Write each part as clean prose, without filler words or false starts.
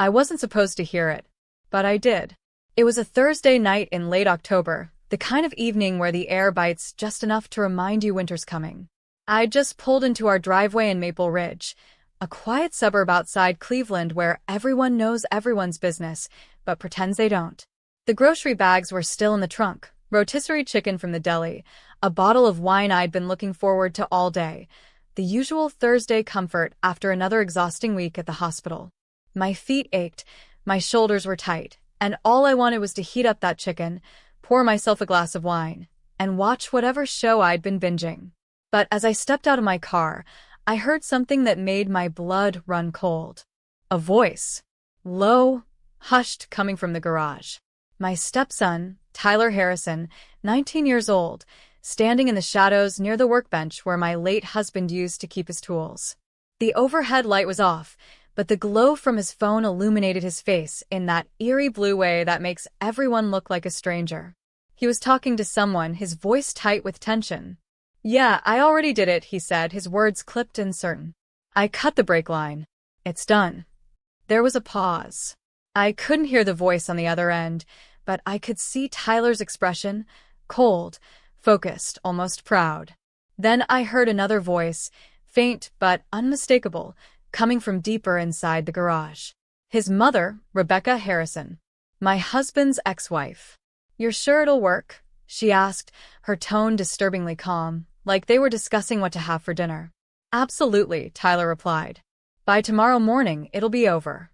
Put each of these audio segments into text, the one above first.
I wasn't supposed to hear it, but I did. It was a Thursday night in late October, the kind of evening where the air bites just enough to remind you winter's coming. I'd just pulled into our driveway in Maple Ridge, a quiet suburb outside Cleveland where everyone knows everyone's business, but pretends they don't. The grocery bags were still in the trunk, rotisserie chicken from the deli, a bottle of wine I'd been looking forward to all day, the usual Thursday comfort after another exhausting week at the hospital. My feet ached, my shoulders were tight, and all I wanted was to heat up that chicken, pour myself a glass of wine, and watch whatever show I'd been binging. But as I stepped out of my car, I heard something that made my blood run cold. A voice. Low, hushed, coming from the garage. My stepson, Tyler Harrison, 19 years old, standing in the shadows near the workbench where my late husband used to keep his tools. The overhead light was off, but the glow from his phone illuminated his face in that eerie blue way that makes everyone look like a stranger. He was talking to someone, his voice tight with tension. "Yeah, I already did it," he said, his words clipped and certain. I cut the brake line. "It's done." There was a pause. I couldn't hear the voice on the other end, but I could see Tyler's expression, cold, focused, almost proud. Then I heard another voice, faint but unmistakable, coming from deeper inside the garage. His mother, Rebecca Harrison, my husband's ex-wife. "You're sure it'll work?" she asked, her tone disturbingly calm, like they were discussing what to have for dinner. "Absolutely," Tyler replied. "By tomorrow morning, it'll be over."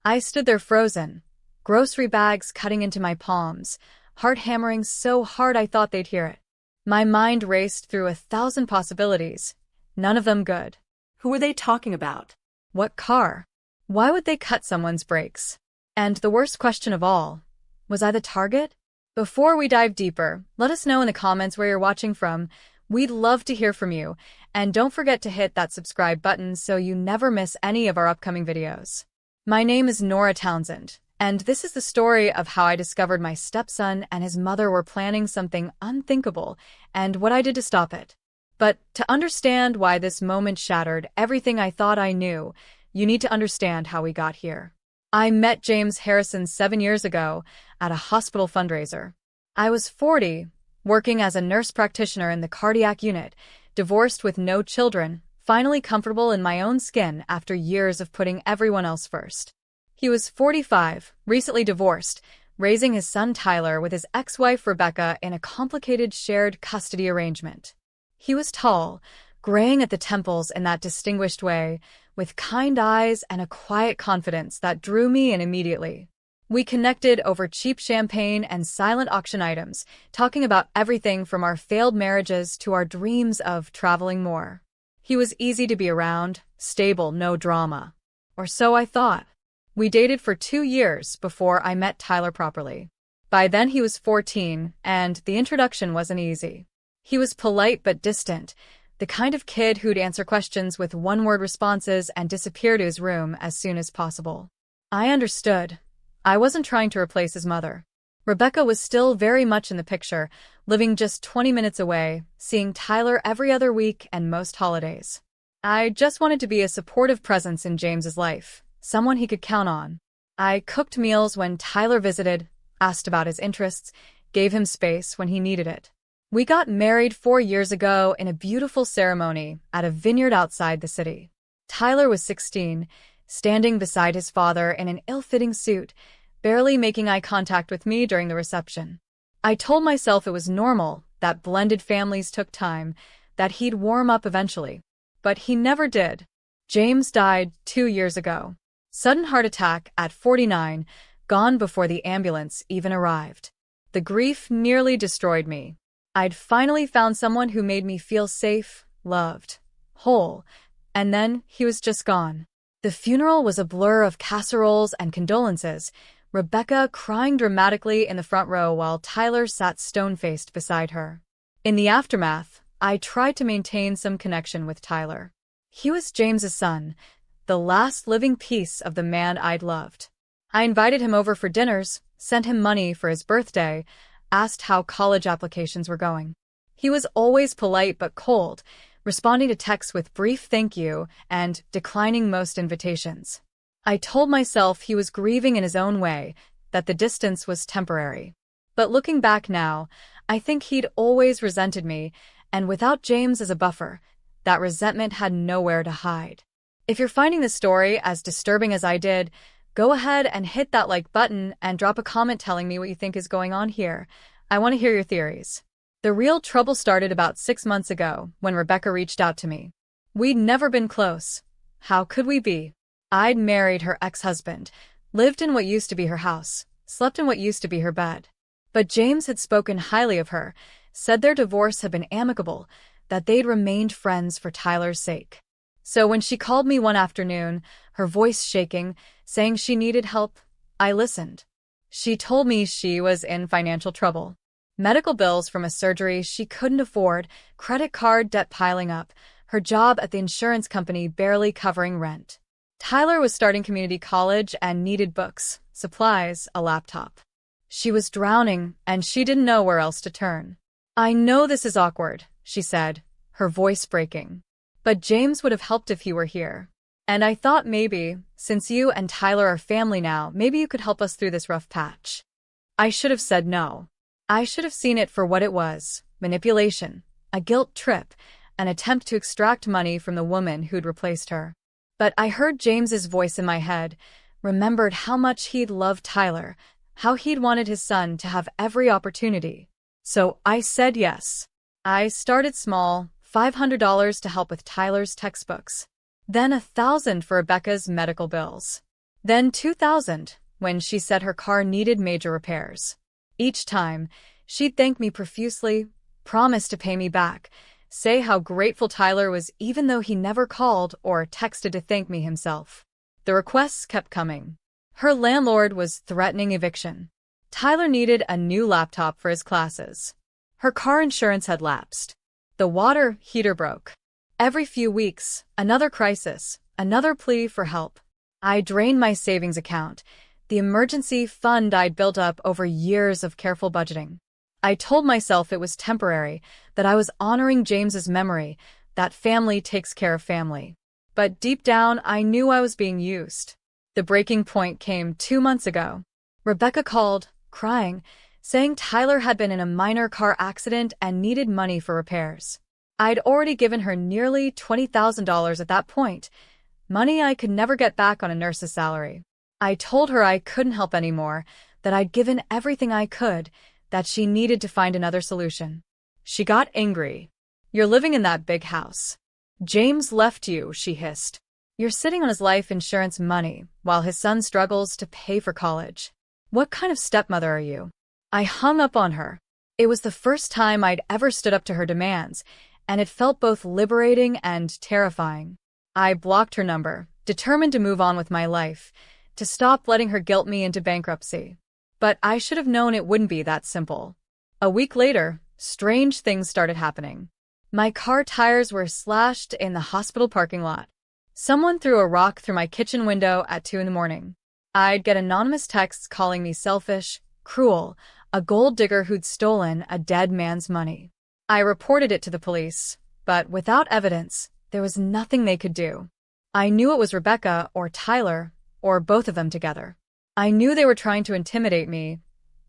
I stood there frozen, grocery bags cutting into my palms, heart hammering so hard I thought they'd hear it. My mind raced through 1,000 possibilities, none of them good. Who were they talking about? What car? Why would they cut someone's brakes? And the worst question of all, was I the target? Before we dive deeper, let us know in the comments where you're watching from. We'd love to hear from you, and don't forget to hit that subscribe button so you never miss any of our upcoming videos. My name is Nora Townsend, and this is the story of how I discovered my stepson and his mother were planning something unthinkable, and what I did to stop it. But to understand why this moment shattered everything I thought I knew, you need to understand how we got here. I met James Harrison 7 years ago at a hospital fundraiser. I was 40, working as a nurse practitioner in the cardiac unit, divorced with no children, finally comfortable in my own skin after years of putting everyone else first. He was 45, recently divorced, raising his son Tyler with his ex-wife Rebecca in a complicated shared custody arrangement. He was tall, graying at the temples in that distinguished way, with kind eyes and a quiet confidence that drew me in immediately. We connected over cheap champagne and silent auction items, talking about everything from our failed marriages to our dreams of traveling more. He was easy to be around, stable, no drama. Or so I thought. We dated for 2 years before I met Tyler properly. By then he was 14, and the introduction wasn't easy. He was polite but distant, the kind of kid who'd answer questions with one-word responses and disappear to his room as soon as possible. I understood. I wasn't trying to replace his mother. Rebecca was still very much in the picture, living just 20 minutes away, seeing Tyler every other week and most holidays. I just wanted to be a supportive presence in James's life, someone he could count on. I cooked meals when Tyler visited, asked about his interests, gave him space when he needed it. We got married 4 years ago in a beautiful ceremony at a vineyard outside the city. Tyler was 16, standing beside his father in an ill-fitting suit, barely making eye contact with me during the reception. I told myself it was normal, that blended families took time, that he'd warm up eventually. But he never did. James died 2 years ago. Sudden heart attack at 49, gone before the ambulance even arrived. The grief nearly destroyed me. I'd finally found someone who made me feel safe, loved, whole, and then he was just gone. The funeral was a blur of casseroles and condolences, Rebecca crying dramatically in the front row while Tyler sat stone-faced beside her. In the aftermath, I tried to maintain some connection with Tyler. He was James's son, the last living piece of the man I'd loved. I invited him over for dinners, sent him money for his birthday, asked how college applications were going. He was always polite but cold, responding to texts with brief thank you and declining most invitations. I told myself he was grieving in his own way, that the distance was temporary. But looking back now, I think he'd always resented me, and without James as a buffer, that resentment had nowhere to hide. If you're finding this story as disturbing as I did, go ahead and hit that like button and drop a comment telling me what you think is going on here. I want to hear your theories. The real trouble started about 6 months ago when Rebecca reached out to me. We'd never been close. How could we be? I'd married her ex-husband, lived in what used to be her house, slept in what used to be her bed. But James had spoken highly of her, said their divorce had been amicable, that they'd remained friends for Tyler's sake. So when she called me one afternoon, her voice shaking, saying she needed help, I listened. She told me she was in financial trouble. Medical bills from a surgery she couldn't afford, credit card debt piling up, her job at the insurance company barely covering rent. Tyler was starting community college and needed books, supplies, a laptop. She was drowning, and she didn't know where else to turn. I know this is awkward, she said, her voice breaking. But James would have helped if he were here. And I thought maybe, since you and Tyler are family now, maybe you could help us through this rough patch. I should have said no. I should have seen it for what it was, manipulation, a guilt trip, an attempt to extract money from the woman who'd replaced her. But I heard James's voice in my head, remembered how much he'd loved Tyler, how he'd wanted his son to have every opportunity. So I said yes. I started small, $500 to help with Tyler's textbooks. Then $1,000 for Rebecca's medical bills. Then $2,000 when she said her car needed major repairs. Each time, she'd thank me profusely, promise to pay me back, say how grateful Tyler was even though he never called or texted to thank me himself. The requests kept coming. Her landlord was threatening eviction. Tyler needed a new laptop for his classes. Her car insurance had lapsed. The water heater broke. Every few weeks, another crisis, another plea for help. I drained my savings account, the emergency fund I'd built up over years of careful budgeting. I told myself it was temporary, that I was honoring James's memory, that family takes care of family. But deep down, I knew I was being used. The breaking point came 2 months ago. Rebecca called, crying, saying Tyler had been in a minor car accident and needed money for repairs. I'd already given her nearly $20,000 at that point, money I could never get back on a nurse's salary. I told her I couldn't help anymore, that I'd given everything I could, that she needed to find another solution. She got angry. You're living in that big house. James left you, she hissed. You're sitting on his life insurance money while his son struggles to pay for college. What kind of stepmother are you? I hung up on her. It was the first time I'd ever stood up to her demands, and it felt both liberating and terrifying. I blocked her number, determined to move on with my life, to stop letting her guilt me into bankruptcy. But I should have known it wouldn't be that simple. A week later, strange things started happening. My car tires were slashed in the hospital parking lot. Someone threw a rock through my kitchen window at 2 a.m. I'd get anonymous texts calling me selfish, cruel, a gold digger who'd stolen a dead man's money. I reported it to the police, but without evidence, there was nothing they could do. I knew it was Rebecca or Tyler, or both of them together. I knew they were trying to intimidate me,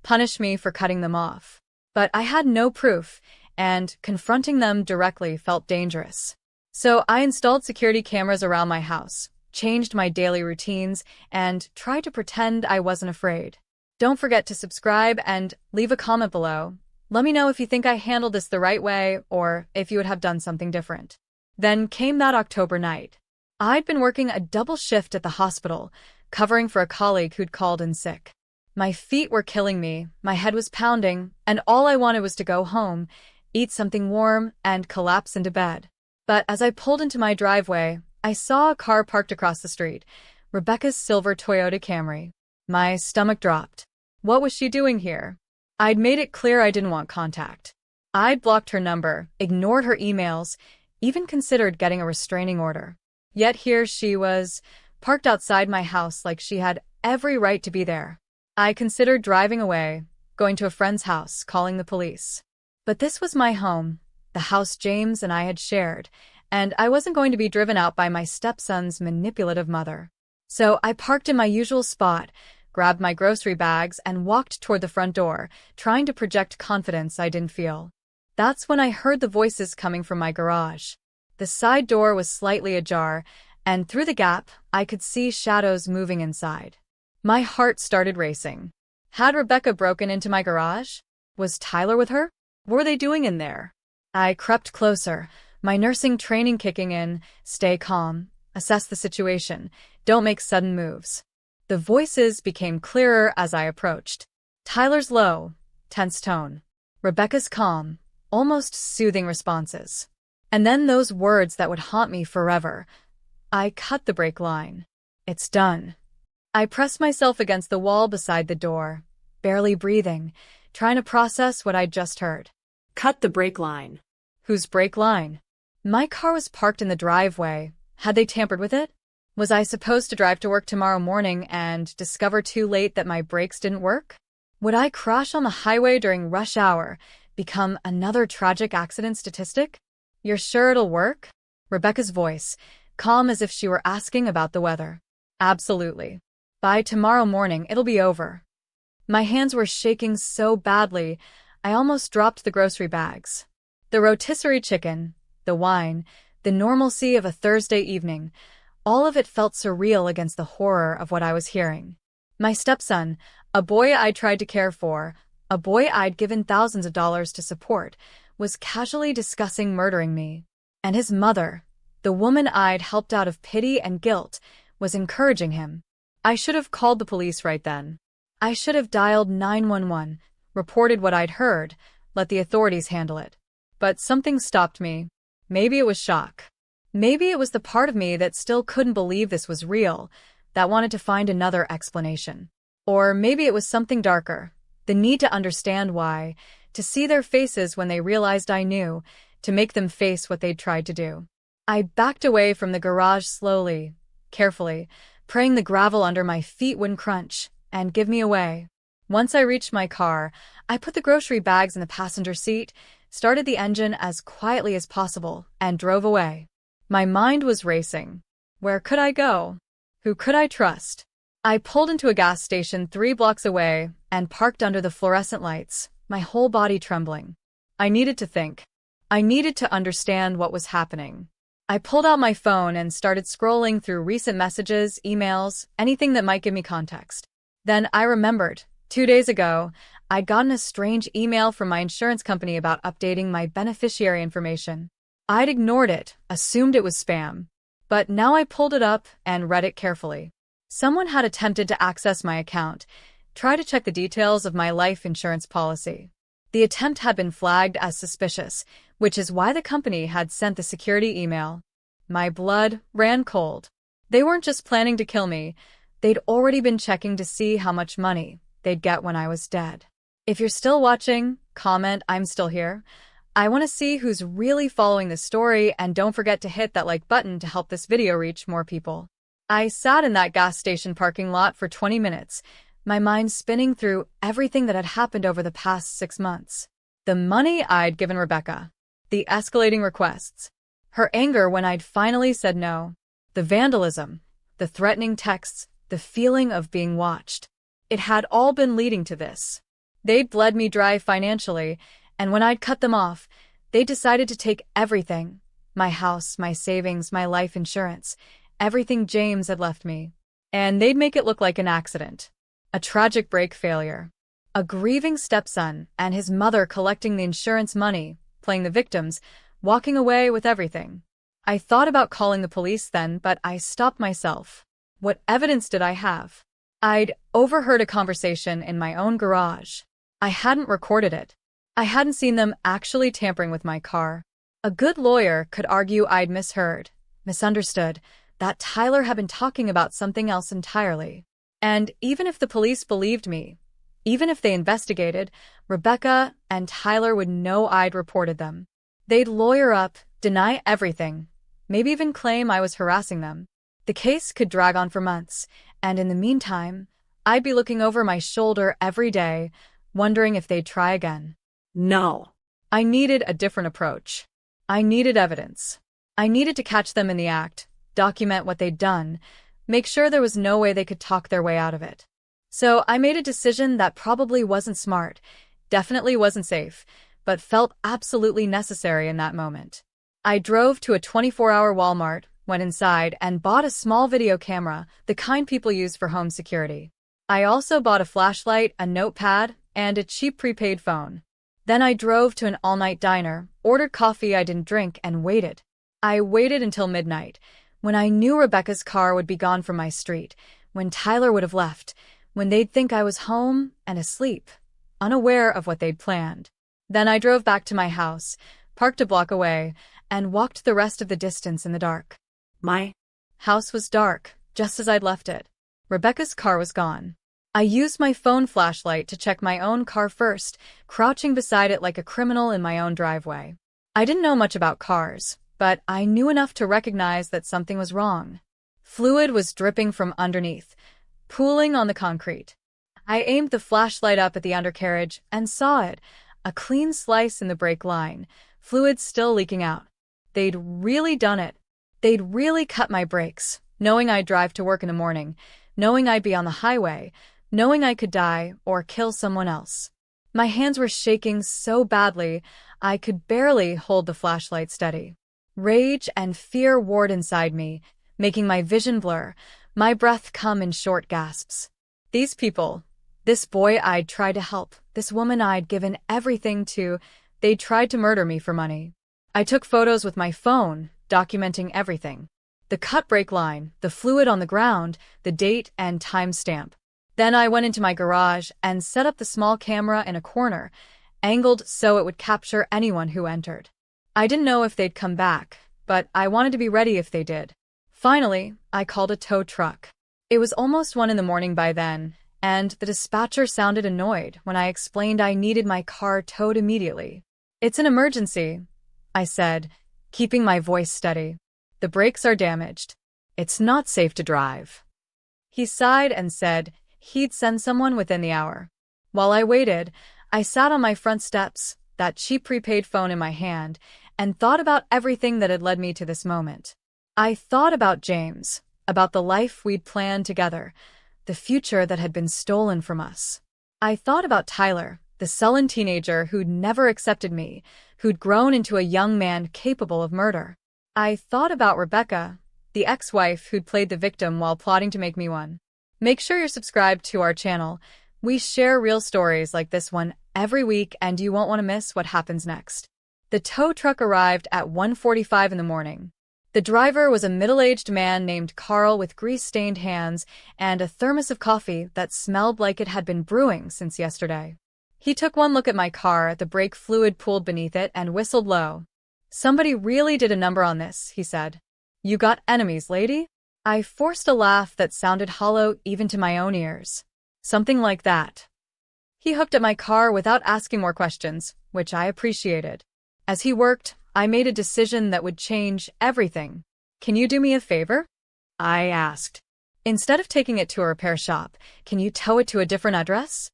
punish me for cutting them off. But I had no proof, and confronting them directly felt dangerous. So I installed security cameras around my house, changed my daily routines, and tried to pretend I wasn't afraid. Don't forget to subscribe and leave a comment below. Let me know if you think I handled this the right way or if you would have done something different. Then came that October night. I'd been working a double shift at the hospital, covering for a colleague who'd called in sick. My feet were killing me, my head was pounding, and all I wanted was to go home, eat something warm, and collapse into bed. But as I pulled into my driveway, I saw a car parked across the street, Rebecca's silver Toyota Camry. My stomach dropped. What was she doing here? I'd made it clear I didn't want contact. I'd blocked her number, ignored her emails, even considered getting a restraining order. Yet here she was, parked outside my house like she had every right to be there. I considered driving away, going to a friend's house, calling the police. But this was my home, the house James and I had shared, and I wasn't going to be driven out by my stepson's manipulative mother. So I parked in my usual spot, grabbed my grocery bags, and walked toward the front door, trying to project confidence I didn't feel. That's when I heard the voices coming from my garage. The side door was slightly ajar, and through the gap, I could see shadows moving inside. My heart started racing. Had Rebecca broken into my garage? Was Tyler with her? What were they doing in there? I crept closer, my nursing training kicking in. Stay calm, assess the situation, don't make sudden moves. The voices became clearer as I approached. Tyler's low, tense tone. Rebecca's calm, almost soothing responses. And then those words that would haunt me forever. I cut the brake line. It's done. I pressed myself against the wall beside the door, barely breathing, trying to process what I'd just heard. Cut the brake line. Whose brake line? My car was parked in the driveway. Had they tampered with it? Was I supposed to drive to work tomorrow morning and discover too late that my brakes didn't work? Would I crash on the highway during rush hour, become another tragic accident statistic? You're sure it'll work? Rebecca's voice, calm as if she were asking about the weather. Absolutely. By tomorrow morning, it'll be over. My hands were shaking so badly, I almost dropped the grocery bags. The rotisserie chicken, the wine, the normalcy of a Thursday evening, all of it felt surreal against the horror of what I was hearing. My stepson, a boy I'd tried to care for, a boy I'd given thousands of dollars to support, was casually discussing murdering me. And his mother, the woman I'd helped out of pity and guilt, was encouraging him. I should have called the police right then. I should have dialed 911, reported what I'd heard, let the authorities handle it. But something stopped me. Maybe it was shock. Maybe it was the part of me that still couldn't believe this was real, that wanted to find another explanation. Or maybe it was something darker, the need to understand why, to see their faces when they realized I knew, to make them face what they'd tried to do. I backed away from the garage slowly, carefully, praying the gravel under my feet wouldn't crunch and give me away. Once I reached my car, I put the grocery bags in the passenger seat, started the engine as quietly as possible, and drove away. My mind was racing. Where could I go? Who could I trust? I pulled into a gas station 3 blocks away and parked under the fluorescent lights, my whole body trembling. I needed to think. I needed to understand what was happening. I pulled out my phone and started scrolling through recent messages, emails, anything that might give me context. Then I remembered, 2 days ago, I'd gotten a strange email from my insurance company about updating my beneficiary information. I'd ignored it, assumed it was spam. But now I pulled it up and read it carefully. Someone had attempted to access my account, try to check the details of my life insurance policy. The attempt had been flagged as suspicious, which is why the company had sent the security email. My blood ran cold. They weren't just planning to kill me, they'd already been checking to see how much money they'd get when I was dead. If you're still watching, comment I'm still here. I want to see who's really following this story, and don't forget to hit that like button to help this video reach more people. I sat in that gas station parking lot for 20 minutes, my mind spinning through everything that had happened over the past 6 months. The money I'd given Rebecca, the escalating requests, her anger when I'd finally said no, the vandalism, the threatening texts, the feeling of being watched. It had all been leading to this. They'd bled me dry financially, and when I'd cut them off, they decided to take everything, my house, my savings, my life insurance, everything James had left me. And they'd make it look like an accident, a tragic brake failure, a grieving stepson and his mother collecting the insurance money, playing the victims, walking away with everything. I thought about calling the police then, but I stopped myself. What evidence did I have? I'd overheard a conversation in my own garage. I hadn't recorded it. I hadn't seen them actually tampering with my car. A good lawyer could argue I'd misheard, misunderstood, that Tyler had been talking about something else entirely. And even if the police believed me, even if they investigated, Rebecca and Tyler would know I'd reported them. They'd lawyer up, deny everything, maybe even claim I was harassing them. The case could drag on for months, and in the meantime, I'd be looking over my shoulder every day, wondering if they'd try again. No. I needed a different approach. I needed evidence. I needed to catch them in the act, document what they'd done, make sure there was no way they could talk their way out of it. So I made a decision that probably wasn't smart, definitely wasn't safe, but felt absolutely necessary in that moment. I drove to a 24-hour Walmart, went inside, and bought a small video camera, the kind people use for home security. I also bought a flashlight, a notepad, and a cheap prepaid phone. Then I drove to an all-night diner, ordered coffee I didn't drink, and waited. I waited until midnight, when I knew Rebecca's car would be gone from my street, when Tyler would have left, when they'd think I was home and asleep, unaware of what they'd planned. Then I drove back to my house, parked a block away, and walked the rest of the distance in the dark. My House was dark, just as I'd left it. Rebecca's car was gone. I used my phone flashlight to check my own car first, crouching beside it like a criminal in my own driveway. I didn't know much about cars, but I knew enough to recognize that something was wrong. Fluid was dripping from underneath, pooling on the concrete. I aimed the flashlight up at the undercarriage and saw it, a clean slice in the brake line, fluid still leaking out. They'd really done it. They'd really cut my brakes, knowing I'd drive to work in the morning, knowing I'd be on the highway, knowing I could die or kill someone else. My hands were shaking so badly, I could barely hold the flashlight steady. Rage and fear warred inside me, making my vision blur, my breath come in short gasps. These people, this boy I'd tried to help, this woman I'd given everything to, they tried to murder me for money. I took photos with my phone, documenting everything. The cut brake line, the fluid on the ground, the date and time stamp. Then I went into my garage and set up the small camera in a corner, angled so it would capture anyone who entered. I didn't know if they'd come back, but I wanted to be ready if they did. Finally, I called a tow truck. It was almost 1 a.m. by then, and the dispatcher sounded annoyed when I explained I needed my car towed immediately. "It's an emergency," I said, keeping my voice steady. "The brakes are damaged. It's not safe to drive." He sighed and said he'd send someone within the hour. While I waited, I sat on my front steps, that cheap prepaid phone in my hand, and thought about everything that had led me to this moment. I thought about James, about the life we'd planned together, the future that had been stolen from us. I thought about Tyler, the sullen teenager who'd never accepted me, who'd grown into a young man capable of murder. I thought about Rebecca, the ex-wife who'd played the victim while plotting to make me one. Make sure you're subscribed to our channel. We share real stories like this one every week, and you won't want to miss what happens next. The tow truck arrived at 1:45 in the morning. The driver was a middle-aged man named Carl with grease-stained hands and a thermos of coffee that smelled like it had been brewing since yesterday. He took one look at my car, the brake fluid pooled beneath it, and whistled low. "Somebody really did a number on this," he said. "You got enemies, lady?" I forced a laugh that sounded hollow even to my own ears. "Something like that." He hooked at my car without asking more questions, which I appreciated. As he worked, I made a decision that would change everything. "Can you do me a favor?" I asked. "Instead of taking it to a repair shop, can you tow it to a different address?"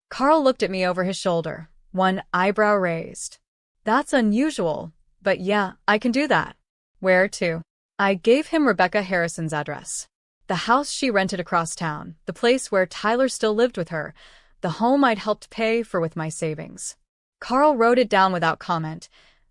Carl looked at me over his shoulder, one eyebrow raised. "That's unusual, but yeah, I can do that." "Where to?" I gave him Rebecca Harrison's address. The house she rented across town, the place where Tyler still lived with her, the home I'd helped pay for with my savings. Carl wrote it down without comment,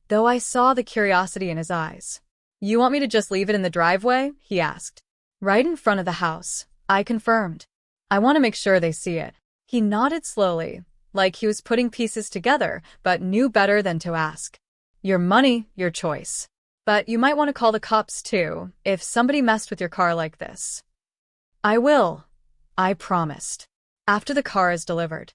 though I saw the curiosity in his eyes. "You want me to just leave it in the driveway?" he asked. "Right in front of the house," I confirmed. "I want to make sure they see it." He nodded slowly, like he was putting pieces together, but knew better than to ask. "Your money, your choice. But you might want to call the cops too, if somebody messed with your car like this." "I will," I promised. "After the car is delivered."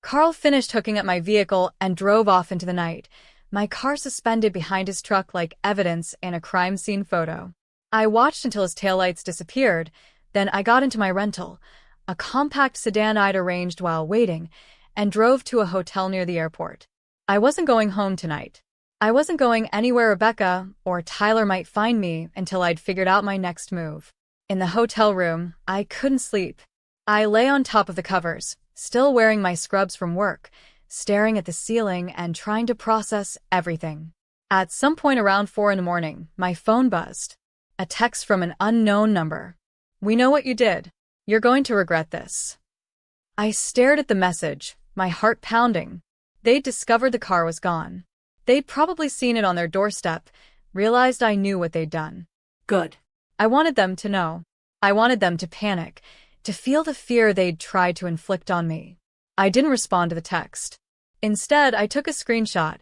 Carl finished hooking up my vehicle and drove off into the night, my car suspended behind his truck like evidence in a crime scene photo. I watched until his taillights disappeared, then I got into my rental, a compact sedan I'd arranged while waiting, and drove to a hotel near the airport. I wasn't going home tonight. I wasn't going anywhere Rebecca or Tyler might find me until I'd figured out my next move. In the hotel room, I couldn't sleep. I lay on top of the covers, still wearing my scrubs from work, staring at the ceiling and trying to process everything. At some point around 4 a.m, my phone buzzed. A text from an unknown number. We know what you did. You're going to regret this. I stared at the message, my heart pounding. They'd discovered the car was gone. They'd probably seen it on their doorstep, realized I knew what they'd done. Good. I wanted them to know. I wanted them to panic, to feel the fear they'd tried to inflict on me. I didn't respond to the text. Instead, I took a screenshot,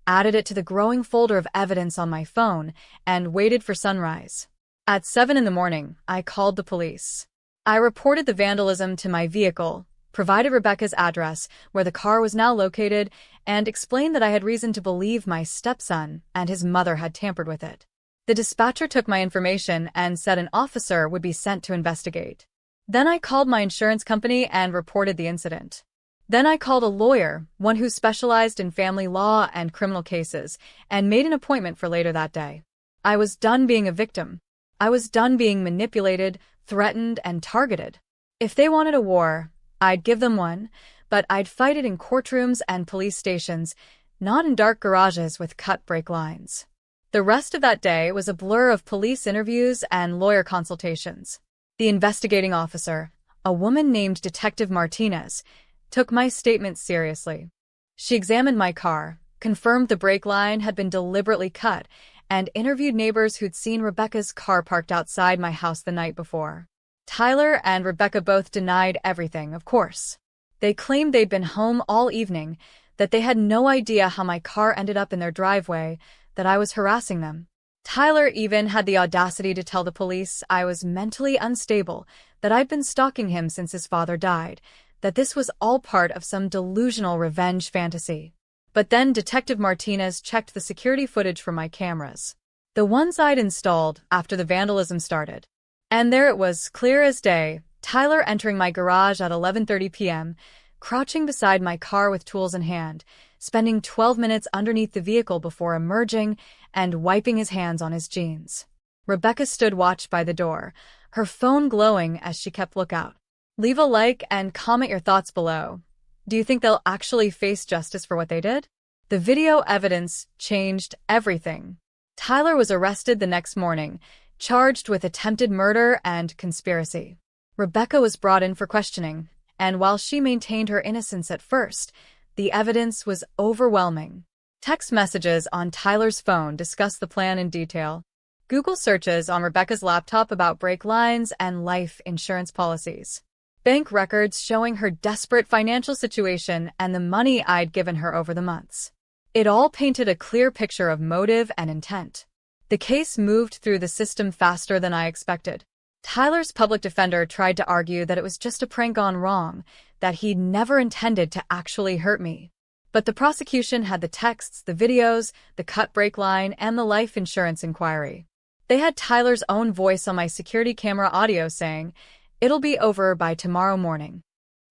added it to the growing folder of evidence on my phone, and waited for sunrise. At 7 in the morning, I called the police. I reported the vandalism to my vehicle, provided Rebecca's address, where the car was now located, and explained that I had reason to believe my stepson and his mother had tampered with it. The dispatcher took my information and said an officer would be sent to investigate. Then I called my insurance company and reported the incident. Then I called a lawyer, one who specialized in family law and criminal cases, and made an appointment for later that day. I was done being a victim. I was done being manipulated, threatened, and targeted. If they wanted a war, I'd give them one, but I'd fight it in courtrooms and police stations, not in dark garages with cut-break lines. The rest of that day was a blur of police interviews and lawyer consultations. The investigating officer, a woman named Detective Martinez, took my statements seriously. She examined my car, confirmed the brake line had been deliberately cut, and interviewed neighbors who'd seen Rebecca's car parked outside my house the night before. Tyler and Rebecca both denied everything, of course. They claimed they'd been home all evening, that they had no idea how my car ended up in their driveway, that I was harassing them. Tyler even had the audacity to tell the police I was mentally unstable, that I'd been stalking him since his father died, that this was all part of some delusional revenge fantasy. But then Detective Martinez checked the security footage from my cameras, the ones I'd installed after the vandalism started. And there it was, clear as day, Tyler entering my garage at 11:30 p.m., crouching beside my car with tools in hand, spending 12 minutes underneath the vehicle before emerging and wiping his hands on his jeans. Rebecca stood watch by the door, her phone glowing as she kept lookout. Leave a like and comment your thoughts below. Do you think they'll actually face justice for what they did? The video evidence changed everything. Tyler was arrested the next morning, charged with attempted murder and conspiracy. Rebecca was brought in for questioning, and while she maintained her innocence at first, the evidence was overwhelming. Text messages on Tyler's phone discussed the plan in detail. Google searches on Rebecca's laptop about brake lines and life insurance policies. Bank records showing her desperate financial situation and the money I'd given her over the months. It all painted a clear picture of motive and intent. The case moved through the system faster than I expected. Tyler's public defender tried to argue that it was just a prank gone wrong, that he'd never intended to actually hurt me. But the prosecution had the texts, the videos, the cut brake line, and the life insurance inquiry. They had Tyler's own voice on my security camera audio saying, "It'll be over by tomorrow morning."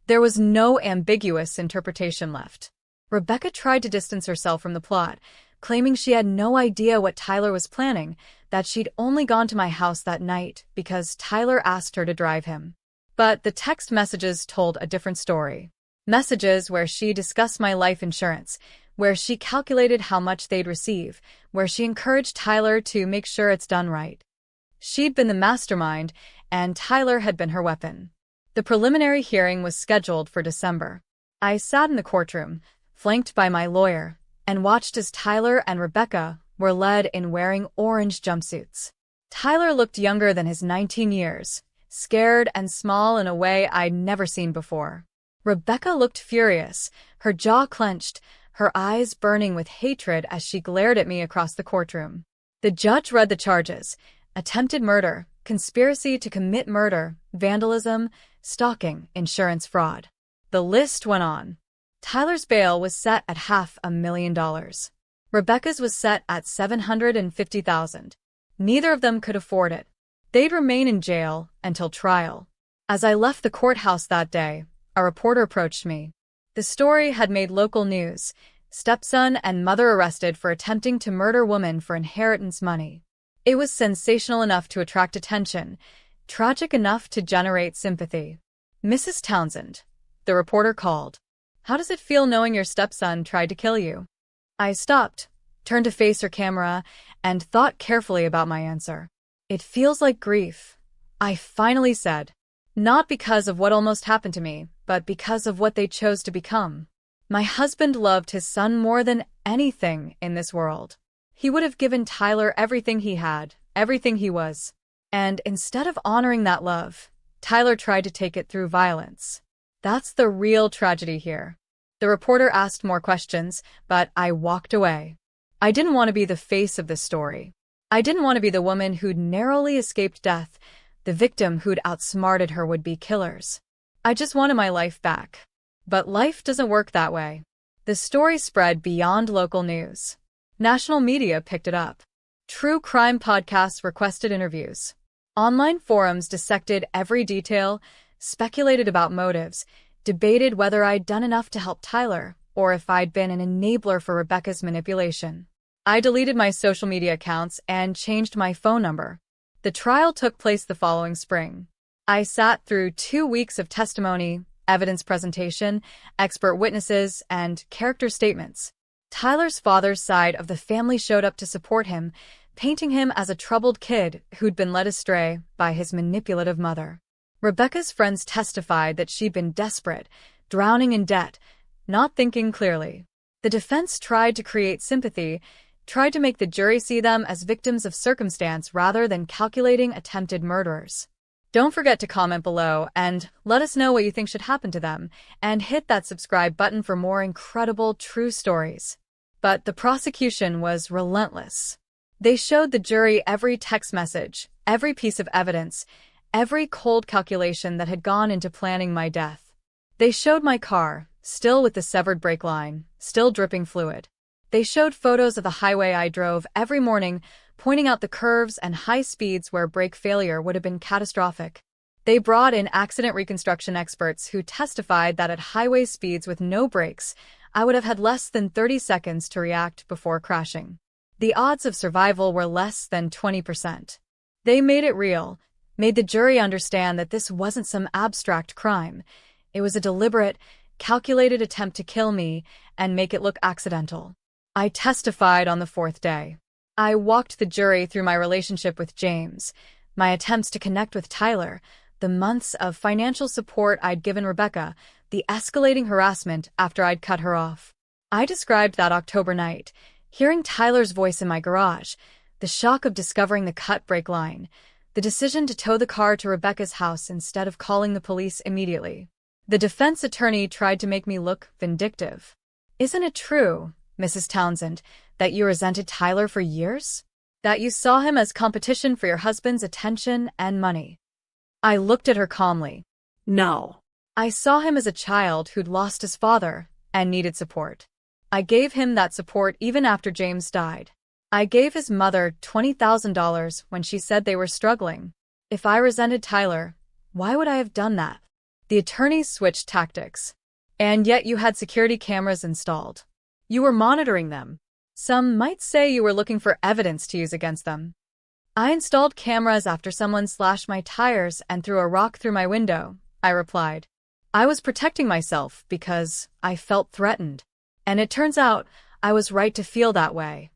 There was no ambiguous interpretation left. Rebecca tried to distance herself from the plot, claiming she had no idea what Tyler was planning, that she'd only gone to my house that night because Tyler asked her to drive him. But the text messages told a different story. Messages where she discussed my life insurance, where she calculated how much they'd receive, where she encouraged Tyler to make sure it's done right. She'd been the mastermind, and Tyler had been her weapon. The preliminary hearing was scheduled for December. I sat in the courtroom, flanked by my lawyer, and watched as Tyler and Rebecca were led in wearing orange jumpsuits. Tyler looked younger than his 19 years, scared and small in a way I'd never seen before. Rebecca looked furious, her jaw clenched, her eyes burning with hatred as she glared at me across the courtroom. The judge read the charges: attempted murder, conspiracy to commit murder, vandalism, stalking, insurance fraud. The list went on. Tyler's bail was set at $500,000. Rebecca's was set at $750,000. Neither of them could afford it. They'd remain in jail until trial. As I left the courthouse that day, a reporter approached me. The story had made local news: stepson and mother arrested for attempting to murder woman for inheritance money. It was sensational enough to attract attention, tragic enough to generate sympathy. "Mrs. Townsend," the reporter called. "How does it feel knowing your stepson tried to kill you?" I stopped, turned to face her camera, and thought carefully about my answer. "It feels like grief. I finally said. Not because of what almost happened to me, but because of what they chose to become. My husband loved his son more than anything in this world. He would have given Tyler everything he had, everything he was. And instead of honoring that love, Tyler tried to take it through violence. That's the real tragedy here. The reporter asked more questions, but I walked away. I didn't want to be the face of this story. I didn't want to be the woman who'd narrowly escaped death, the victim who'd outsmarted her would-be killers. I just wanted my life back. But life doesn't work that way. The story spread beyond local news. National media picked it up. True crime podcasts requested interviews. Online forums dissected every detail, speculated about motives, debated whether I'd done enough to help Tyler, or if I'd been an enabler for Rebecca's manipulation. I deleted my social media accounts and changed my phone number. The trial took place the following spring. I sat through 2 weeks of testimony, evidence presentation, expert witnesses, and character statements. Tyler's father's side of the family showed up to support him, painting him as a troubled kid who'd been led astray by his manipulative mother. Rebecca's friends testified that she'd been desperate, drowning in debt, not thinking clearly. The defense tried to create sympathy, tried to make the jury see them as victims of circumstance rather than calculating attempted murderers. Don't forget to comment below and let us know what you think should happen to them, and hit that subscribe button for more incredible true stories. But the prosecution was relentless. They showed the jury every text message, every piece of evidence, every cold calculation that had gone into planning my death. They showed my car, still with the severed brake line, still dripping fluid. They showed photos of the highway I drove every morning, pointing out the curves and high speeds where brake failure would have been catastrophic. They brought in accident reconstruction experts who testified that at highway speeds with no brakes, I would have had less than 30 seconds to react before crashing. The odds of survival were less than 20%. They made it real, made the jury understand that this wasn't some abstract crime. It was a deliberate, calculated attempt to kill me and make it look accidental. I testified on the 4th day. I walked the jury through my relationship with James, my attempts to connect with Tyler, the months of financial support I'd given Rebecca, the escalating harassment after I'd cut her off. I described that October night, hearing Tyler's voice in my garage, the shock of discovering the cut brake line, the decision to tow the car to Rebecca's house instead of calling the police immediately. The defense attorney tried to make me look vindictive. Isn't it true, Mrs. Townsend, that you resented Tyler for years? That you saw him as competition for your husband's attention and money? I looked at her calmly. No. I saw him as a child who'd lost his father and needed support. I gave him that support even after James died. I gave his mother $20,000 when she said they were struggling. If I resented Tyler, why would I have done that? The attorneys switched tactics. And yet you had security cameras installed. You were monitoring them. Some might say you were looking for evidence to use against them. I installed cameras after someone slashed my tires and threw a rock through my window, I replied. I was protecting myself because I felt threatened. And it turns out I was right to feel that way.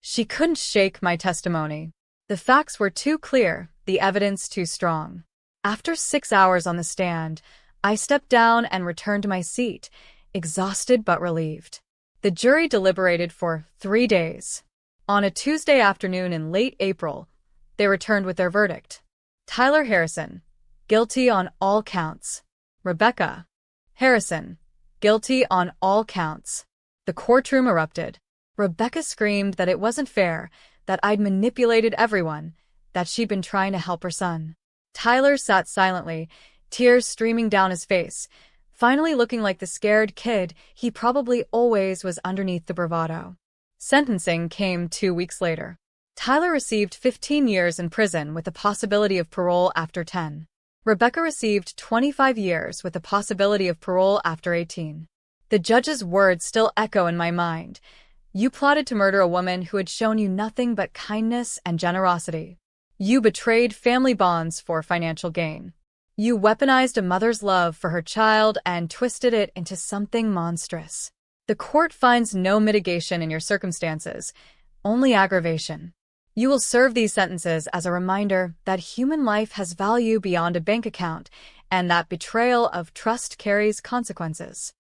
She couldn't shake my testimony. The facts were too clear, the evidence too strong. After 6 hours on the stand, I stepped down and returned to my seat, exhausted but relieved. The jury deliberated for 3 days. On a Tuesday afternoon in late April, they returned with their verdict. Tyler Harrison, guilty on all counts. Rebecca Harrison, guilty on all counts. The courtroom erupted. Rebecca screamed that it wasn't fair, that I'd manipulated everyone, that she'd been trying to help her son. Tyler sat silently, tears streaming down his face, finally looking like the scared kid he probably always was underneath the bravado. Sentencing came 2 weeks later. Tyler received 15 years in prison with the possibility of parole after 10. Rebecca received 25 years with the possibility of parole after 18. The judge's words still echo in my mind. You plotted to murder a woman who had shown you nothing but kindness and generosity. You betrayed family bonds for financial gain. You weaponized a mother's love for her child and twisted it into something monstrous. The court finds no mitigation in your circumstances, only aggravation. You will serve these sentences as a reminder that human life has value beyond a bank account and that betrayal of trust carries consequences.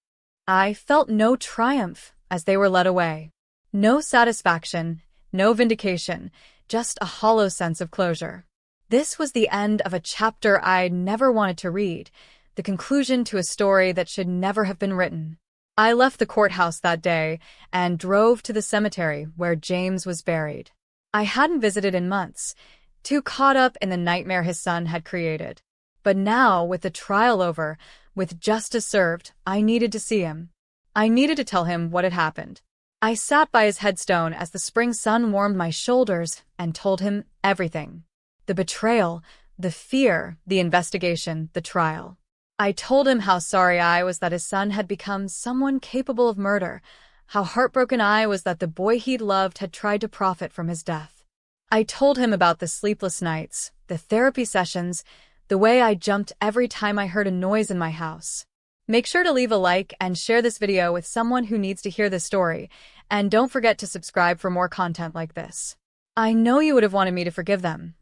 I felt no triumph as they were led away. No satisfaction, no vindication, just a hollow sense of closure. This was the end of a chapter I'd never wanted to read, the conclusion to a story that should never have been written. I left the courthouse that day and drove to the cemetery where James was buried. I hadn't visited in months, too caught up in the nightmare his son had created. But now, with the trial over, with justice served, I needed to see him. I needed to tell him what had happened. I sat by his headstone as the spring sun warmed my shoulders and told him everything. The betrayal, the fear, the investigation, the trial. I told him how sorry I was that his son had become someone capable of murder, how heartbroken I was that the boy he'd loved had tried to profit from his death. I told him about the sleepless nights, the therapy sessions, the way I jumped every time I heard a noise in my house. Make sure to leave a like and share this video with someone who needs to hear this story, and don't forget to subscribe for more content like this. I know you would have wanted me to forgive them,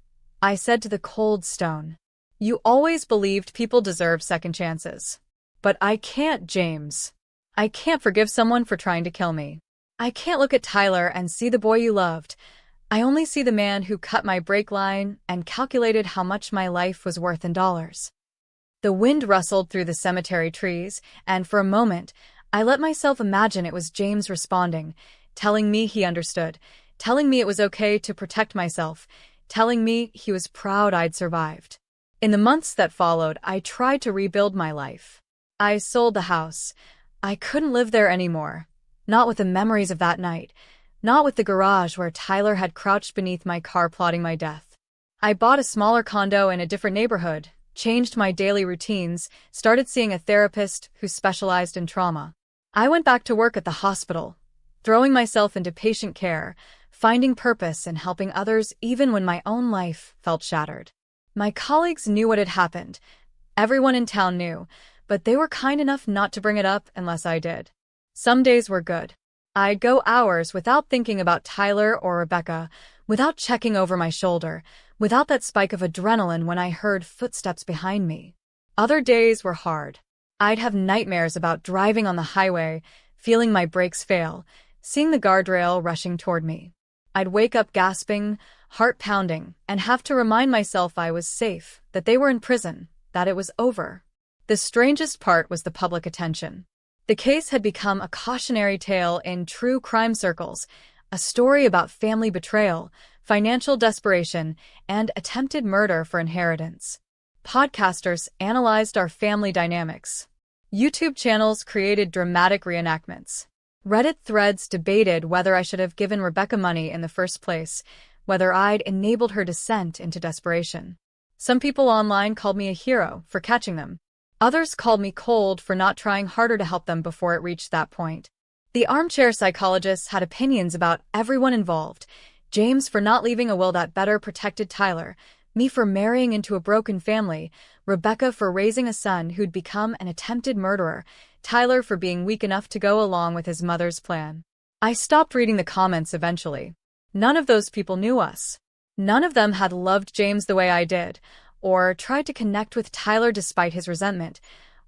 I said to the cold stone. You always believed people deserve second chances. But I can't, James. I can't forgive someone for trying to kill me. I can't look at Tyler and see the boy you loved. I only see the man who cut my brake line and calculated how much my life was worth in dollars. The wind rustled through the cemetery trees, and for a moment, I let myself imagine it was James responding, telling me he understood, telling me it was okay to protect myself, telling me he was proud I'd survived. In the months that followed, I tried to rebuild my life. I sold the house. I couldn't live there anymore. Not with the memories of that night. Not with the garage where Tyler had crouched beneath my car plotting my death. I bought a smaller condo in a different neighborhood, changed my daily routines, started seeing a therapist who specialized in trauma. I went back to work at the hospital, throwing myself into patient care, finding purpose in helping others even when my own life felt shattered. My colleagues knew what had happened. Everyone in town knew, but they were kind enough not to bring it up unless I did. Some days were good. I'd go hours without thinking about Tyler or Rebecca, without checking over my shoulder, without that spike of adrenaline when I heard footsteps behind me. Other days were hard. I'd have nightmares about driving on the highway, feeling my brakes fail, seeing the guardrail rushing toward me. I'd wake up gasping, heart pounding, and have to remind myself I was safe, that they were in prison, that it was over. The strangest part was the public attention. The case had become a cautionary tale in true crime circles, a story about family betrayal, financial desperation, and attempted murder for inheritance. Podcasters analyzed our family dynamics. YouTube channels created dramatic reenactments. Reddit threads debated whether I should have given Rebecca money in the first place, whether I'd enabled her descent into desperation. Some people online called me a hero for catching them. Others called me cold for not trying harder to help them before it reached that point. The armchair psychologists had opinions about everyone involved. James for not leaving a will that better protected Tyler, me for marrying into a broken family, Rebecca for raising a son who'd become an attempted murderer, Tyler for being weak enough to go along with his mother's plan. I stopped reading the comments eventually. None of those people knew us. None of them had loved James the way I did, or tried to connect with Tyler despite his resentment,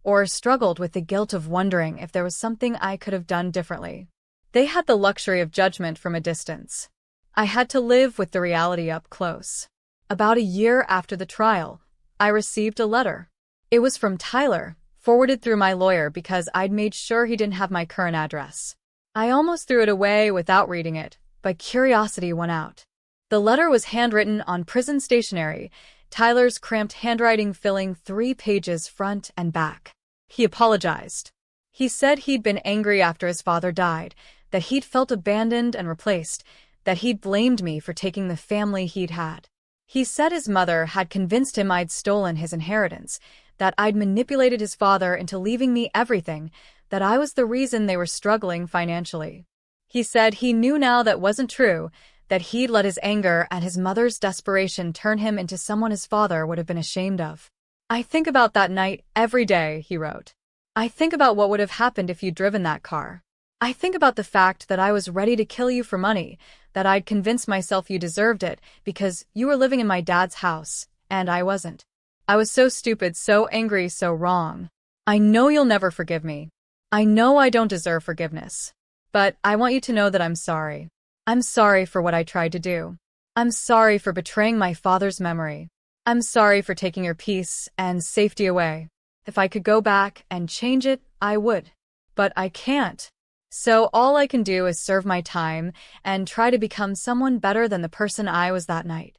or struggled with the guilt of wondering if there was something I could have done differently. They had the luxury of judgment from a distance. I had to live with the reality up close. About a year after the trial, I received a letter. It was from Tyler, forwarded through my lawyer because I'd made sure he didn't have my current address. I almost threw it away without reading it, but curiosity won out. The letter was handwritten on prison stationery, Tyler's cramped handwriting filling 3 pages front and back. He apologized. He said he'd been angry after his father died, that he'd felt abandoned and replaced, that he'd blamed me for taking the family he'd had. He said his mother had convinced him I'd stolen his inheritance, that I'd manipulated his father into leaving me everything, that I was the reason they were struggling financially. He said he knew now that wasn't true, that he'd let his anger and his mother's desperation turn him into someone his father would have been ashamed of. I think about that night every day, he wrote. I think about what would have happened if you'd driven that car. I think about the fact that I was ready to kill you for money, that I'd convinced myself you deserved it because you were living in my dad's house, and I wasn't. I was so stupid, so angry, so wrong. I know you'll never forgive me. I know I don't deserve forgiveness. But I want you to know that I'm sorry. I'm sorry for what I tried to do. I'm sorry for betraying my father's memory. I'm sorry for taking your peace and safety away. If I could go back and change it, I would. But I can't. So all I can do is serve my time and try to become someone better than the person I was that night.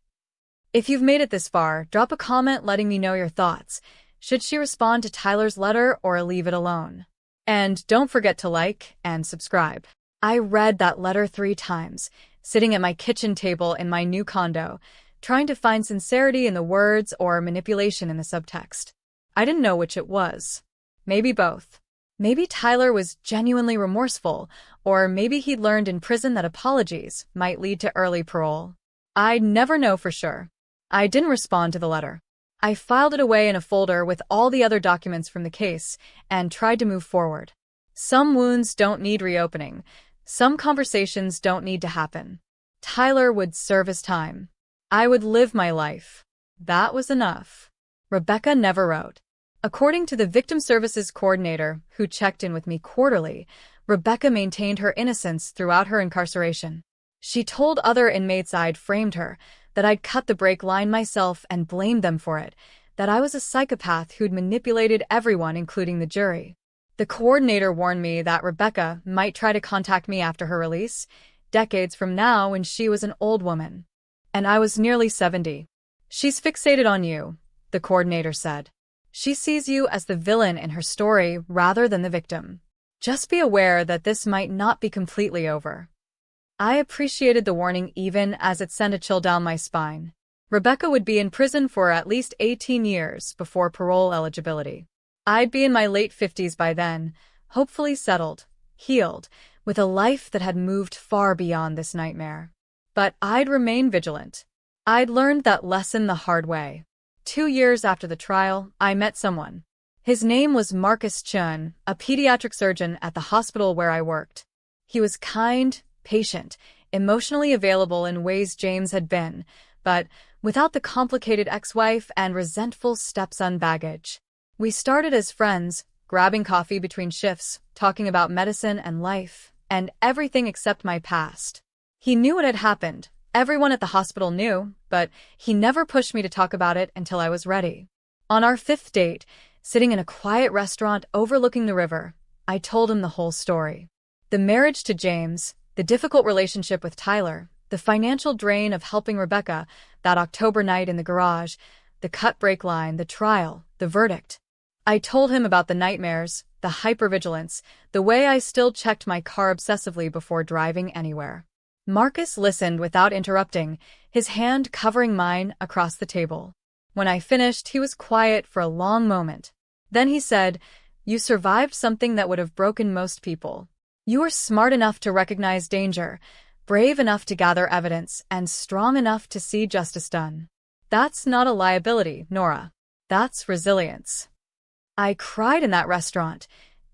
If you've made it this far, drop a comment letting me know your thoughts. Should she respond to Tyler's letter or leave it alone? And don't forget to like and subscribe. I read that letter 3 times, sitting at my kitchen table in my new condo, trying to find sincerity in the words or manipulation in the subtext. I didn't know which it was. Maybe both. Maybe Tyler was genuinely remorseful, or maybe he'd learned in prison that apologies might lead to early parole. I'd never know for sure. I didn't respond to the letter. I filed it away in a folder with all the other documents from the case and tried to move forward. Some wounds don't need reopening. Some conversations don't need to happen. Tyler would serve his time. I would live my life. That was enough. Rebecca never wrote. According to the victim services coordinator, who checked in with me quarterly, Rebecca maintained her innocence throughout her incarceration. She told other inmates I'd framed her, that I'd cut the brake line myself and blamed them for it, that I was a psychopath who'd manipulated everyone, including the jury. The coordinator warned me that Rebecca might try to contact me after her release, decades from now when she was an old woman. And I was nearly 70. She's fixated on you, the coordinator said. She sees you as the villain in her story rather than the victim. Just be aware that this might not be completely over. I appreciated the warning even as it sent a chill down my spine. Rebecca would be in prison for at least 18 years before parole eligibility. I'd be in my late 50s by then, hopefully settled, healed, with a life that had moved far beyond this nightmare. But I'd remain vigilant. I'd learned that lesson the hard way. 2 years after the trial, I met someone. His name was Marcus Chun, a pediatric surgeon at the hospital where I worked. He was kind, patient, emotionally available in ways James had been, but without the complicated ex-wife and resentful stepson baggage. We started as friends, grabbing coffee between shifts, talking about medicine and life, and everything except my past. He knew what had happened. Everyone at the hospital knew, but he never pushed me to talk about it until I was ready. On our 5th date, sitting in a quiet restaurant overlooking the river, I told him the whole story. The marriage to James, the difficult relationship with Tyler, the financial drain of helping Rebecca, that October night in the garage, the cut brake line, the trial, the verdict. I told him about the nightmares, the hypervigilance, the way I still checked my car obsessively before driving anywhere. Marcus listened without interrupting, his hand covering mine across the table. When I finished, he was quiet for a long moment. Then he said, "You survived something that would have broken most people. You were smart enough to recognize danger, brave enough to gather evidence, and strong enough to see justice done. That's not a liability, Nora. That's resilience." I cried in that restaurant,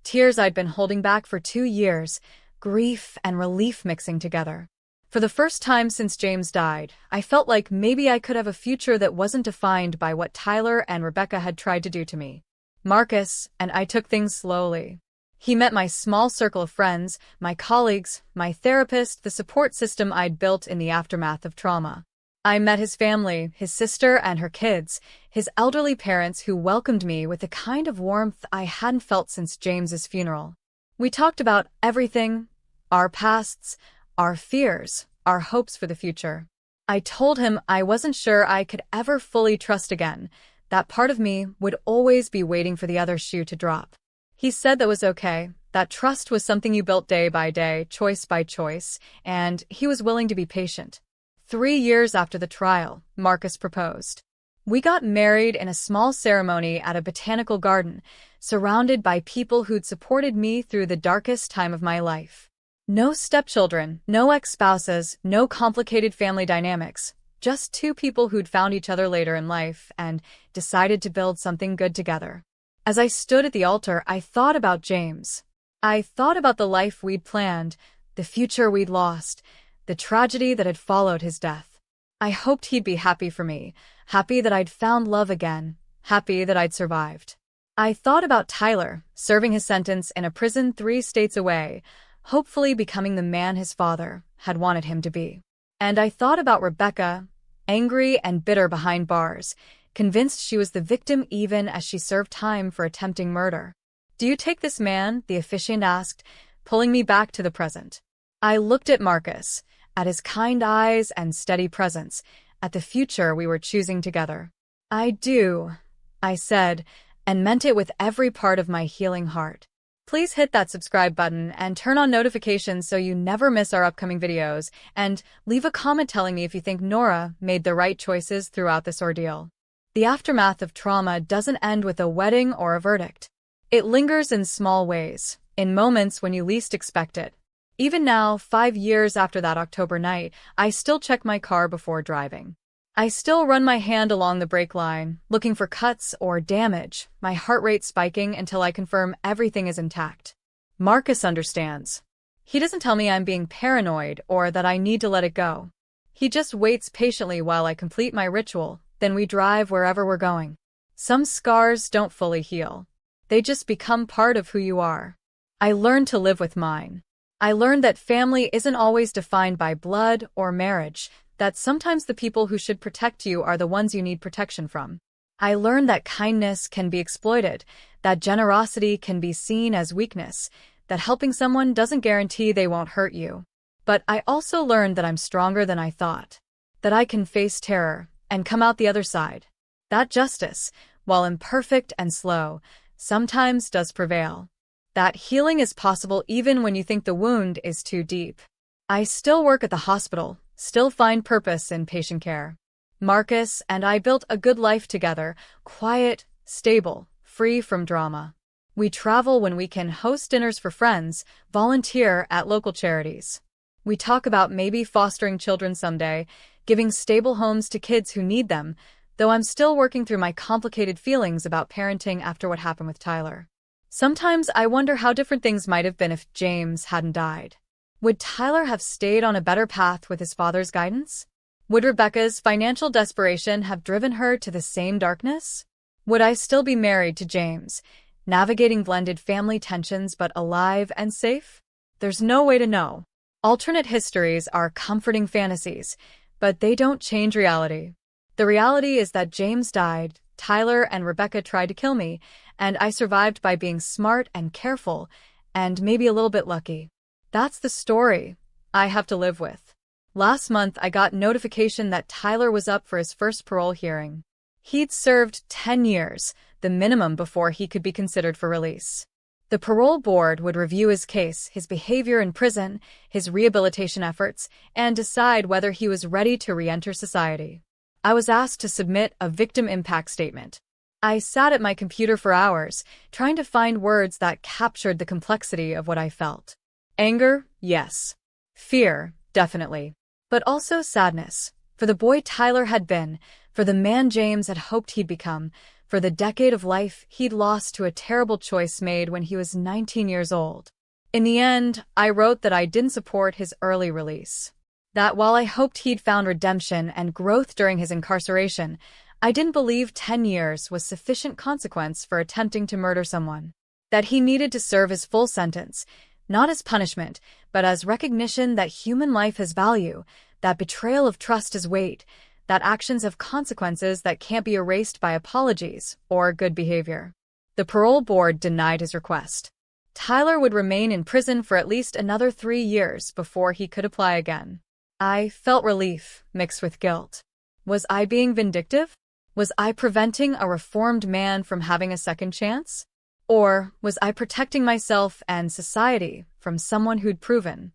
tears I'd been holding back for 2 years, grief and relief mixing together. For the first time since James died, I felt like maybe I could have a future that wasn't defined by what Tyler and Rebecca had tried to do to me. Marcus and I took things slowly. He met my small circle of friends, my colleagues, my therapist, the support system I'd built in the aftermath of trauma. I met his family, his sister and her kids, his elderly parents who welcomed me with a kind of warmth I hadn't felt since James's funeral. We talked about everything, our pasts, our fears, our hopes for the future. I told him I wasn't sure I could ever fully trust again, that part of me would always be waiting for the other shoe to drop. He said that was okay, that trust was something you built day by day, choice by choice, and he was willing to be patient. 3 years after the trial, Marcus proposed. We got married in a small ceremony at a botanical garden, surrounded by people who'd supported me through the darkest time of my life. No stepchildren, no ex-spouses, no complicated family dynamics, just 2 people who'd found each other later in life and decided to build something good together. As I stood at the altar, I thought about James. I thought about the life we'd planned, the future we'd lost, the tragedy that had followed his death. I hoped he'd be happy for me, happy that I'd found love again, happy that I'd survived. I thought about Tyler, serving his sentence in a prison 3 states away, hopefully becoming the man his father had wanted him to be. And I thought about Rebecca, angry and bitter behind bars, convinced she was the victim even as she served time for attempting murder. "Do you take this man?" the officiant asked, pulling me back to the present. I looked at Marcus, at his kind eyes and steady presence, at the future we were choosing together. "I do," I said, and meant it with every part of my healing heart. Please hit that subscribe button and turn on notifications so you never miss our upcoming videos, and leave a comment telling me if you think Nora made the right choices throughout this ordeal. The aftermath of trauma doesn't end with a wedding or a verdict. It lingers in small ways, in moments when you least expect it. Even now, 5 years after that October night, I still check my car before driving. I still run my hand along the brake line, looking for cuts or damage, my heart rate spiking until I confirm everything is intact. Marcus understands. He doesn't tell me I'm being paranoid or that I need to let it go. He just waits patiently while I complete my ritual, then we drive wherever we're going. Some scars don't fully heal. They just become part of who you are. I learned to live with mine. I learned that family isn't always defined by blood or marriage, that sometimes the people who should protect you are the ones you need protection from. I learned that kindness can be exploited, that generosity can be seen as weakness, that helping someone doesn't guarantee they won't hurt you. But I also learned that I'm stronger than I thought, that I can face terror and come out the other side. That justice, while imperfect and slow, sometimes does prevail. That healing is possible even when you think the wound is too deep. I still work at the hospital, still find purpose in patient care. Marcus and I built a good life together, quiet, stable, free from drama. We travel when we can, host dinners for friends, volunteer at local charities. We talk about maybe fostering children someday, giving stable homes to kids who need them, though I'm still working through my complicated feelings about parenting after what happened with Tyler. Sometimes I wonder how different things might have been if James hadn't died. Would Tyler have stayed on a better path with his father's guidance? Would Rebecca's financial desperation have driven her to the same darkness? Would I still be married to James, navigating blended family tensions but alive and safe? There's no way to know. Alternate histories are comforting fantasies, but they don't change reality. The reality is that James died, Tyler and Rebecca tried to kill me, and I survived by being smart and careful, and maybe a little bit lucky. That's the story I have to live with. Last month, I got notification that Tyler was up for his first parole hearing. He'd served 10 years, the minimum before he could be considered for release. The parole board would review his case, his behavior in prison, his rehabilitation efforts, and decide whether he was ready to re-enter society. I was asked to submit a victim impact statement. I sat at my computer for hours, trying to find words that captured the complexity of what I felt. Anger, yes. Fear, definitely. But also sadness, for the boy Tyler had been, for the man James had hoped he'd become, for the decade of life he'd lost to a terrible choice made when he was 19 years old. In the end, I wrote that I didn't support his early release. That while I hoped he'd found redemption and growth during his incarceration, I didn't believe 10 years was sufficient consequence for attempting to murder someone. That he needed to serve his full sentence, not as punishment, but as recognition that human life has value, that betrayal of trust has weight, that actions have consequences that can't be erased by apologies or good behavior. The parole board denied his request. Tyler would remain in prison for at least another 3 years before he could apply again. I felt relief, mixed with guilt. Was I being vindictive? Was I preventing a reformed man from having a second chance? Or was I protecting myself and society from someone who'd proven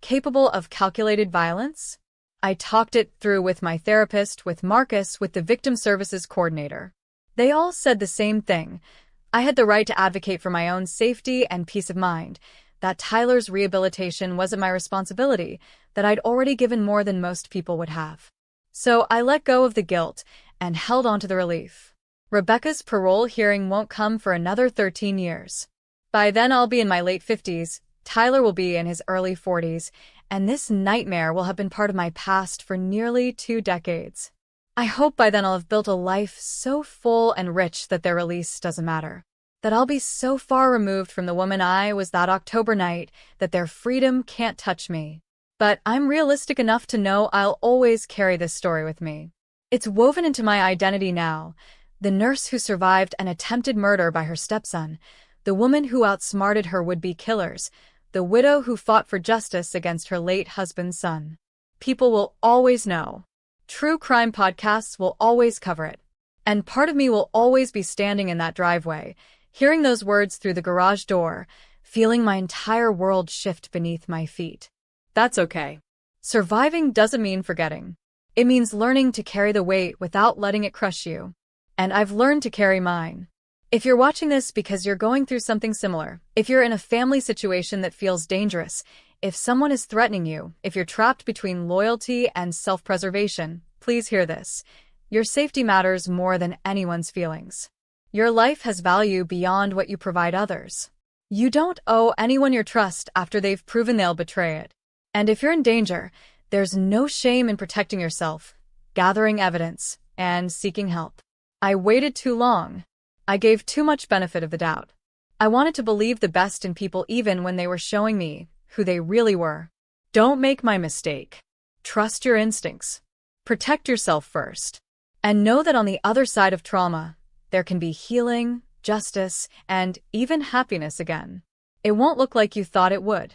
capable of calculated violence? I talked it through with my therapist, with Marcus, with the victim services coordinator. They all said the same thing. I had the right to advocate for my own safety and peace of mind, that Tyler's rehabilitation wasn't my responsibility, that I'd already given more than most people would have. So I let go of the guilt and held on to the relief. Rebecca's parole hearing won't come for another 13 years. By then I'll be in my late 50s, Tyler will be in his early 40s, and this nightmare will have been part of my past for nearly 2 decades. I hope by then I'll have built a life so full and rich that their release doesn't matter. That I'll be so far removed from the woman I was that October night that their freedom can't touch me. But I'm realistic enough to know I'll always carry this story with me. It's woven into my identity now. The nurse who survived an attempted murder by her stepson, the woman who outsmarted her would-be killers, the widow who fought for justice against her late husband's son. People will always know. True crime podcasts will always cover it. And part of me will always be standing in that driveway, hearing those words through the garage door, feeling my entire world shift beneath my feet. That's okay. Surviving doesn't mean forgetting. It means learning to carry the weight without letting it crush you. And I've learned to carry mine. If you're watching this because you're going through something similar, if you're in a family situation that feels dangerous, if someone is threatening you, if you're trapped between loyalty and self-preservation, please hear this. Your safety matters more than anyone's feelings. Your life has value beyond what you provide others. You don't owe anyone your trust after they've proven they'll betray it. And if you're in danger, there's no shame in protecting yourself, gathering evidence, and seeking help. I waited too long. I gave too much benefit of the doubt. I wanted to believe the best in people even when they were showing me who they really were. Don't make my mistake. Trust your instincts. Protect yourself first. And know that on the other side of trauma, there can be healing, justice, and even happiness again. It won't look like you thought it would.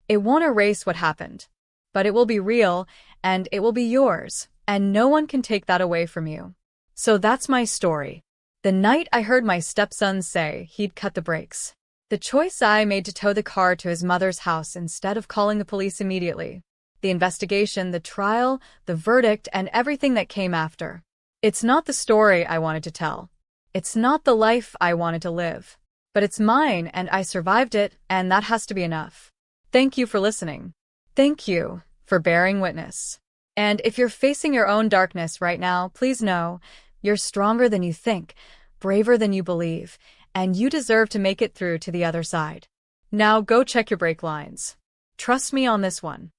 It won't erase what happened. But it will be real, and it will be yours, and no one can take that away from you. So that's my story. The night I heard my stepson say he'd cut the brakes. The choice I made to tow the car to his mother's house instead of calling the police immediately. The investigation, the trial, the verdict, and everything that came after. It's not the story I wanted to tell. It's not the life I wanted to live. But it's mine, and I survived it, and that has to be enough. Thank you for listening. Thank you for bearing witness. And if you're facing your own darkness right now, please know you're stronger than you think, braver than you believe, and you deserve to make it through to the other side. Now go check your brake lines. Trust me on this one.